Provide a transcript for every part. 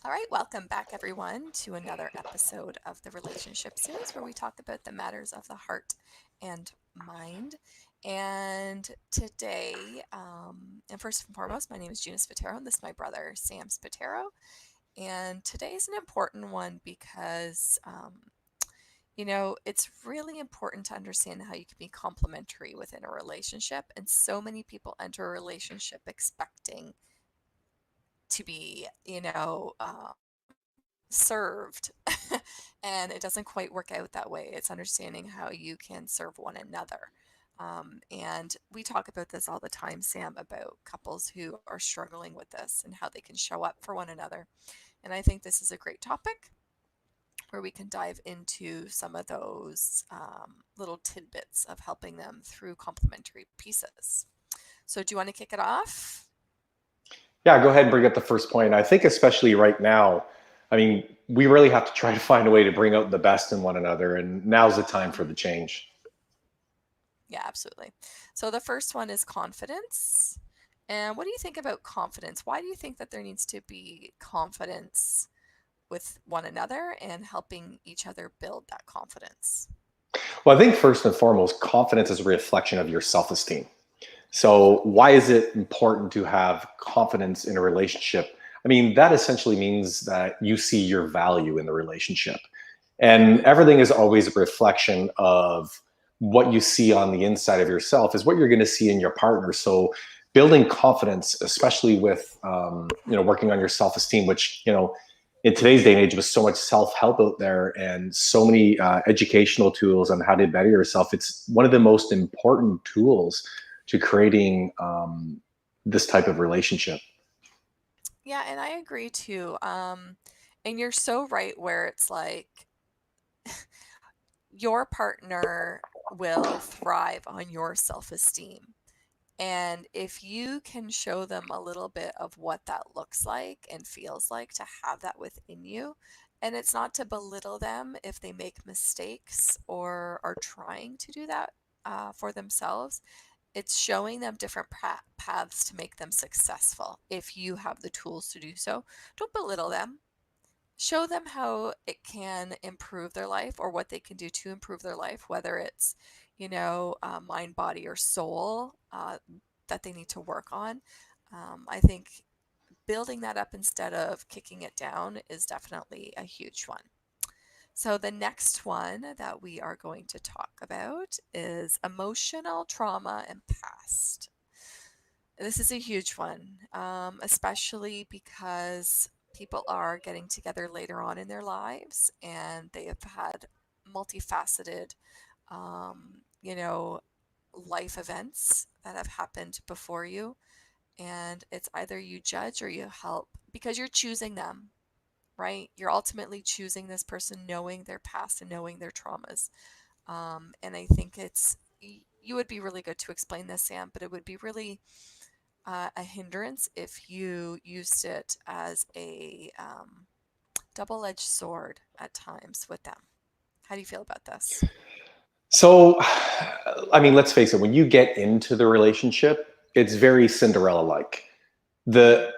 All right, welcome back everyone to another episode of the Relationship Series where we talk about the matters of the heart and mind. And today, and first and foremost, my name is Juna Spatero, and this is my brother, Sam Spatero. And today is an important one because, it's really important to understand how you can be complementary within a relationship. And so many people enter a relationship expecting to be, served. And it doesn't quite work out that way. It's understanding how you can serve one another. And we talk about this all the time, Sam, about couples who are struggling with this and how they can show up for one another. And I think this is a great topic where we can dive into some of those little tidbits of helping them through complementary pieces. So, do you want to kick it off? Yeah, go ahead and bring up the first point. I think especially right now, I mean, we really have to try to find a way to bring out the best in one another, and now's the time for the Mhm. change. Yeah, absolutely. So the first one is confidence. And what do you think about confidence? Why do you think that there needs to be confidence with one another and helping each other build that confidence? Well, I think first and foremost, confidence is a reflection of your self-esteem. So, why is it important to have confidence in a relationship? I mean, that essentially means that you see your value in the relationship. And Mm-hmm. everything is always a reflection of what you see on the inside of yourself is what you're going to see in your partner. So building confidence, especially with working on your self-esteem, which in today's day and age with so much self-help out there and so many educational tools on how to better yourself, it's one of the most important tools to creating this type of relationship. Yeah, and I agree too. And you're so right where it's like your partner will thrive on your self-esteem. And if you can show them a little bit of what that looks like and feels like to have that within you, and it's not to belittle them if they make mistakes or are trying to do that for themselves, it's showing them different paths to make them successful if you have the tools to do so. Don't belittle them. Show them how it can improve their life or what they can do to improve their life, whether it's, mind, body, or soul that they need to work on. I think building that up instead of kicking it down is definitely a huge one. So, the next one that we are going to talk about is emotional trauma and past. This is a huge one, especially because people are getting together later on in their lives and they have had multifaceted, um, you know, life events that have happened before you. And it's either you judge or you help because you're choosing them, right? You're ultimately choosing this person, knowing their past and knowing their traumas. And I think you would be really good to explain this, Sam, but it would be really a hindrance if you used it as a double-edged sword at times with them. How do you feel about this? So, I mean, let's face it, when you get into the relationship, it's very Cinderella like. The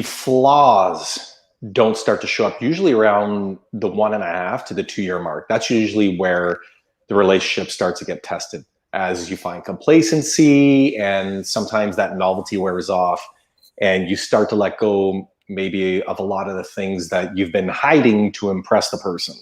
flaws don't start to show up usually around the 1.5 to the 2 year mark. That's usually where the relationship starts to get tested as you find complacency and sometimes that novelty wears off and you start to let go maybe of a lot of the things that you've been hiding to impress the person.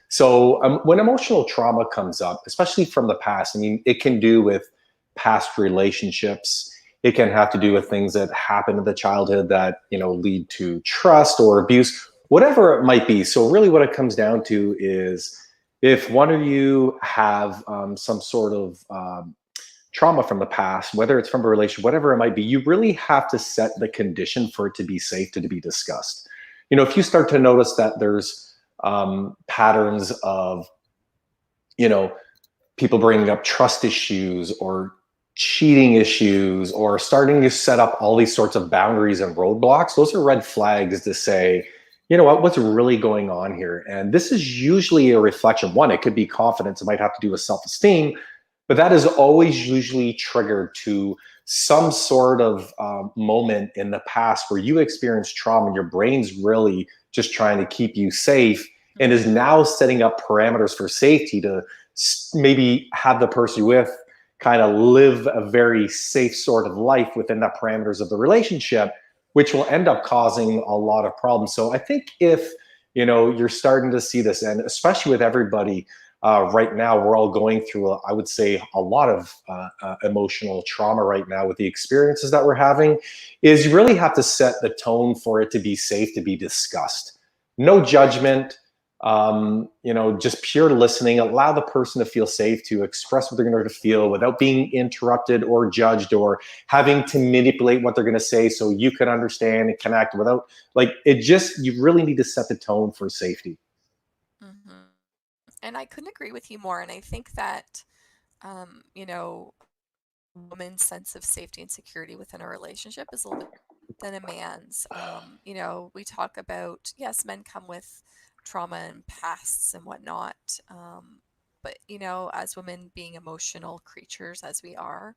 So when emotional trauma comes up, especially from the past, I mean, it can do with past relationships. It can have to do with things that happened in the childhood that lead to trust or abuse, whatever it might be. So really, what it comes down to is if one of you have some sort of trauma from the past, whether it's from a relationship, whatever it might be, you really have to set the condition for it to be safe to be discussed. If you start to notice that there's patterns of you know people bringing up trust issues or cheating issues or starting to set up all these sorts of boundaries and roadblocks, those are red flags to say, what's really going on here. And this is usually a reflection. One, it could be confidence, it might have to do with self-esteem, but that is always usually triggered to some sort of moment in the past where you experienced trauma and your brain's really just trying to keep you safe, and is Mm-hmm. now setting up parameters for safety to maybe have the person with kind of live a very safe sort of life within the parameters of the relationship, which will end up causing a lot of problems. So I think if you're starting to see this, and especially with everybody right now, we're all going through, I would say, a lot of emotional trauma right now with the experiences that we're having, is you really have to set the tone for it to be safe to be discussed. No Right. judgment, just pure listening. Allow the person to feel safe to express what they're going to feel without being interrupted or judged or having to manipulate what they're going to say so you can understand and connect without, like, it just, you really need to set the tone for safety. Mm-hmm. And I couldn't agree with you more. And I think that, a woman's sense of safety and security within a relationship is a little bit than a man's. We talk about, yes, men come with trauma and pasts and whatnot. But, as women being emotional creatures as we are,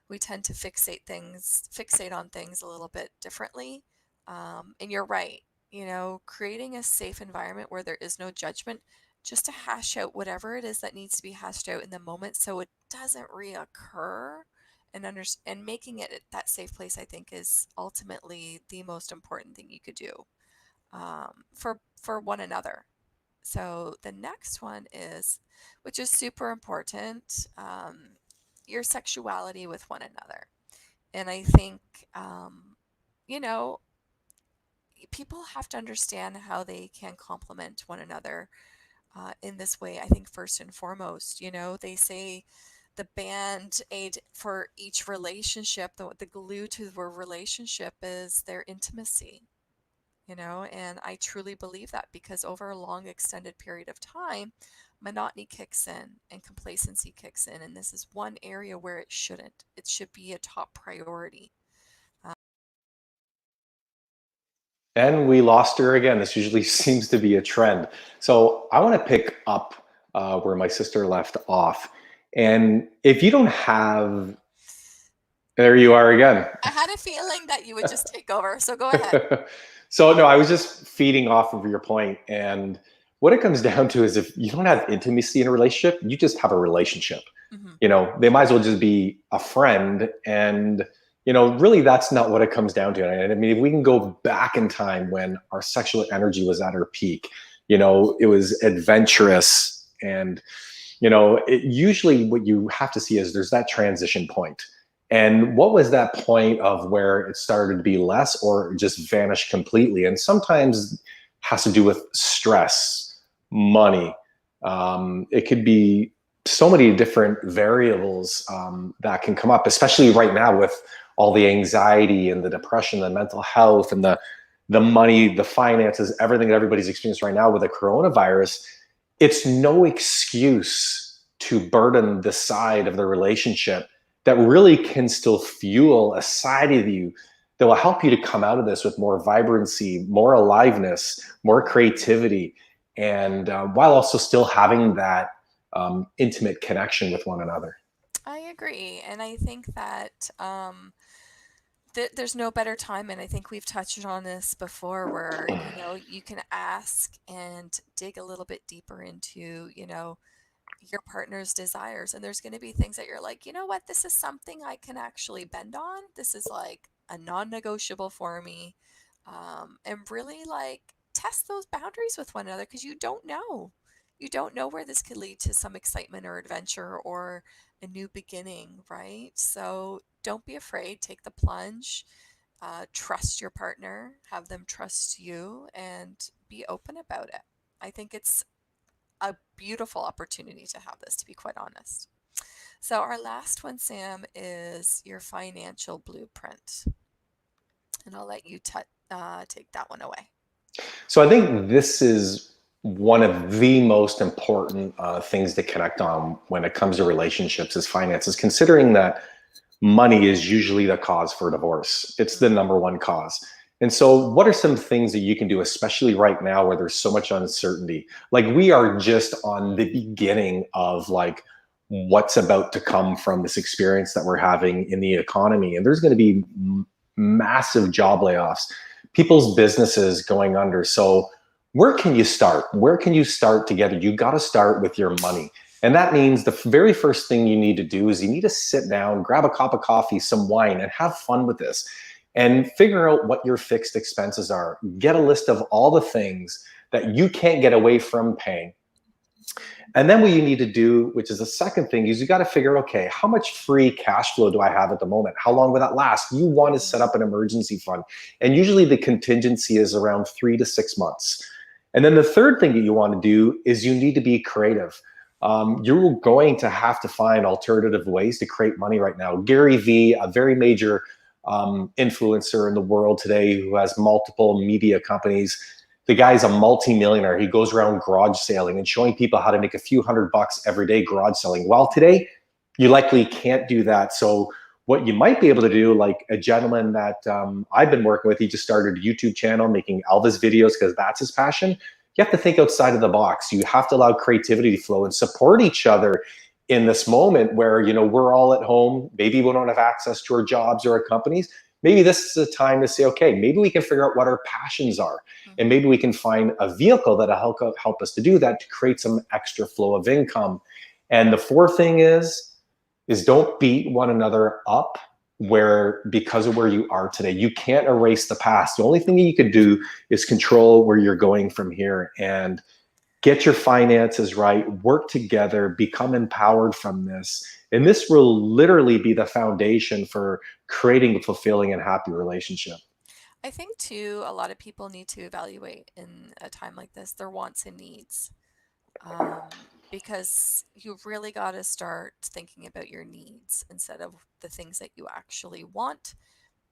we tend to fixate on things a little bit differently. And you're right, creating a safe environment where there is no judgment, just to hash out whatever it is that needs to be hashed out in the moment so it doesn't reoccur. And making it that safe place, I think, is ultimately the most important thing you could do, for one another. So the next one is, which is super important, your sexuality with one another. And I think, um, you know, people have to understand how they can complement one another in this way. I think first and foremost, they say the band aid for each relationship, the glue to the relationship is their intimacy. And I truly believe that, because over a long extended period of time, monotony kicks in and complacency kicks in, and this is one area where it shouldn't. It should be a top priority. And we lost her again. This usually seems to be a trend. So I want to pick up where my sister left off. And if you don't have, there you are again. I had a feeling that you would just take over, so go ahead. So no, I was just feeding off of your point. And what it comes down to is, if you don't have intimacy in a relationship, you just have a relationship. Hmm. They might as well just be a friend. And really, that's not what it comes down to. And I mean, if we can go back in time when our sexual energy was at her peak, it was adventurous. And usually what you have to see is there's that transition point. And what was that point of where it started to be less or just vanished completely? And sometimes has to do with stress, money. It could be so many different variables that can come up, especially right now with all the anxiety and the depression, the mental health, and the money, the finances, everything that everybody's experiencing right now with the coronavirus. It's no excuse to burden the side of the relationship that really can still fuel a side of you that will help you to come out of this with more vibrancy, more aliveness, more creativity, and while also still having that intimate connection with one another. I agree. And I think that there's no better time. And I think we've touched on this before, where, you can ask and dig a little bit deeper into, your partner's desires. And there's going to be things that you're like, you know what, this is something I can actually bend on. This is like a non-negotiable for me. And really, like, test those boundaries with one another, because you don't know where this could lead to some excitement or adventure or a new beginning, right? So don't be afraid, take the plunge, trust your partner, have them trust you, and be open about it. I think it's a beautiful opportunity to have this, to be quite honest. So, our last one, Sam, is your financial blueprint. And I'll let you take that one away. So I think this is one of the most important things to connect on when it comes to relationships is finances, considering that money is usually the cause for divorce. It's the Mm-hmm. number one cause. And so what are some things that you can do, especially right now where there's so much uncertainty? Like, we are just on the beginning of, like, what's about to come from this experience that we're having in the economy. And there's going to be massive job layoffs. people's businesses going under. So where can you start? Where can you start together? You got to start with your money. And that means the very first thing you need to do is you need to sit down, grab a cup of coffee, some wine, and have fun with this and figure out what your fixed expenses are. Get a list of all the things that you can't get away from paying. And then what you need to do, which is the second thing, is you got to figure, okay, how much free cash flow do I have at the moment? How long will that last? You want to set up an emergency fund. And usually the contingency is around 3 to 6 months. And then the third thing that you want to do is you need to be creative. You're going to have to find alternative ways to create money right now. Gary Vee, a very major influencer in the world today who has multiple media companies, the guy's a multi-millionaire. He goes around garage selling and showing people how to make a few $100 every day garage selling. Well, today, you likely can't do that. So what you might be able to do, like a gentleman that I've been working with, he just started a YouTube channel making Elvis videos because that's his passion. You have to think outside of the box. You have to allow creativity to flow and support each other in this moment where, you know, we're all at home. Maybe we don't have access to our jobs or our companies. Maybe this is a time to say, okay, maybe we can figure out what our passions are. And maybe we can find a vehicle that'll help us to do that, to create some extra flow of income. And the fourth thing is don't beat one another up where because of where you are today. You can't erase the past. The only thing you could do is control where you're going from here and get your finances right, work together, become empowered from this. And this will literally be the foundation for creating a fulfilling and happy relationship. I think too, a lot of people need to evaluate in a time like this their wants and needs, because you've really got to start thinking about your needs instead of the things that you actually want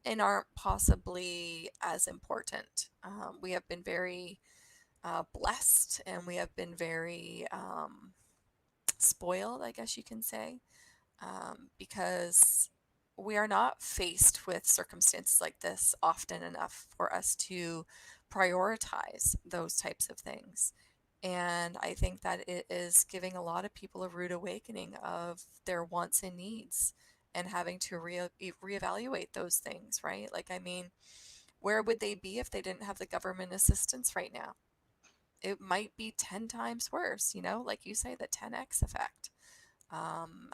and aren't possibly as important. We have been very blessed, and we have been very spoiled, I guess you can say, because we are not faced with circumstances like this often enough for us to prioritize those types of things. And I think that it is giving a lot of people a rude awakening of their wants and needs and having to reevaluate those things, right? Like, I mean, where would they be if they didn't have the government assistance right now? It might be 10 times worse, you know, like you say, the 10x effect,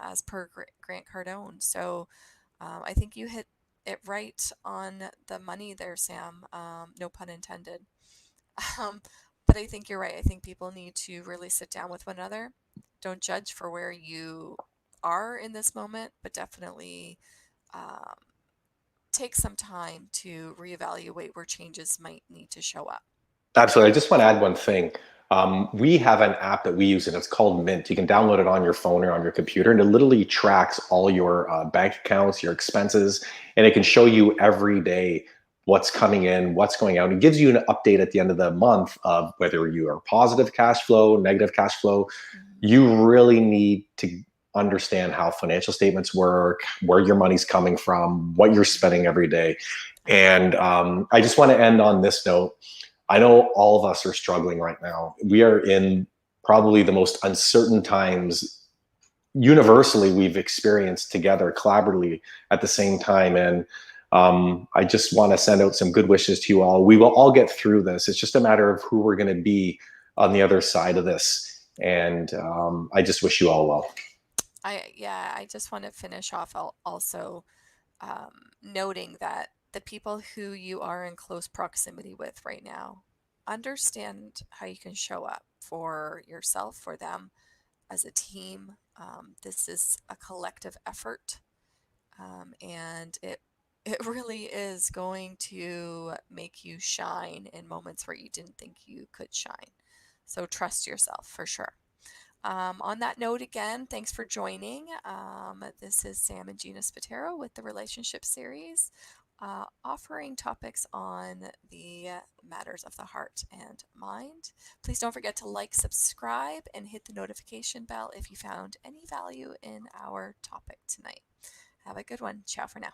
as per Grant Cardone. So I think you hit it right on the money there, Sam. No pun intended. Um, but I think you're right. I think people need to really sit down with one another. Don't judge for where you are in this moment, but definitely um, take some time to reevaluate where changes might need to show up. Absolutely. I just want to add one thing. We have an app that we use, and it's called Mint. You can download it on your phone or on your computer, and it literally tracks all your bank accounts, your expenses, and it can show you every day what's coming in, what's going out. It gives you an update at the end of the month of whether you are positive cash flow, negative cash flow. Mm-hmm. You really need to understand how financial statements work, where your money's coming from, what you're spending every day. And Absolutely. I just want to end on this note. I know all of us are struggling right now. We are in probably the most uncertain times universally we've experienced together collaboratively at the same time. And I just want to send out some good wishes to you all. We will all get through this. It's just a matter of who we're going to be on the other side of this. And I just wish you all well. I just want to finish off also noting that the people who you are in close proximity with right now, understand how you can show up for yourself, for them, as a team. This is a collective effort, and it really is going to make you shine in moments where you didn't think you could shine. So trust yourself for sure. On that note, again, thanks for joining. This is Sam and Gina Spatero with the Relationship Series, offering topics on the matters of the heart and mind. Please don't forget to like, subscribe, and hit the notification bell if you found any value in our topic tonight. Have a good one. Ciao for now.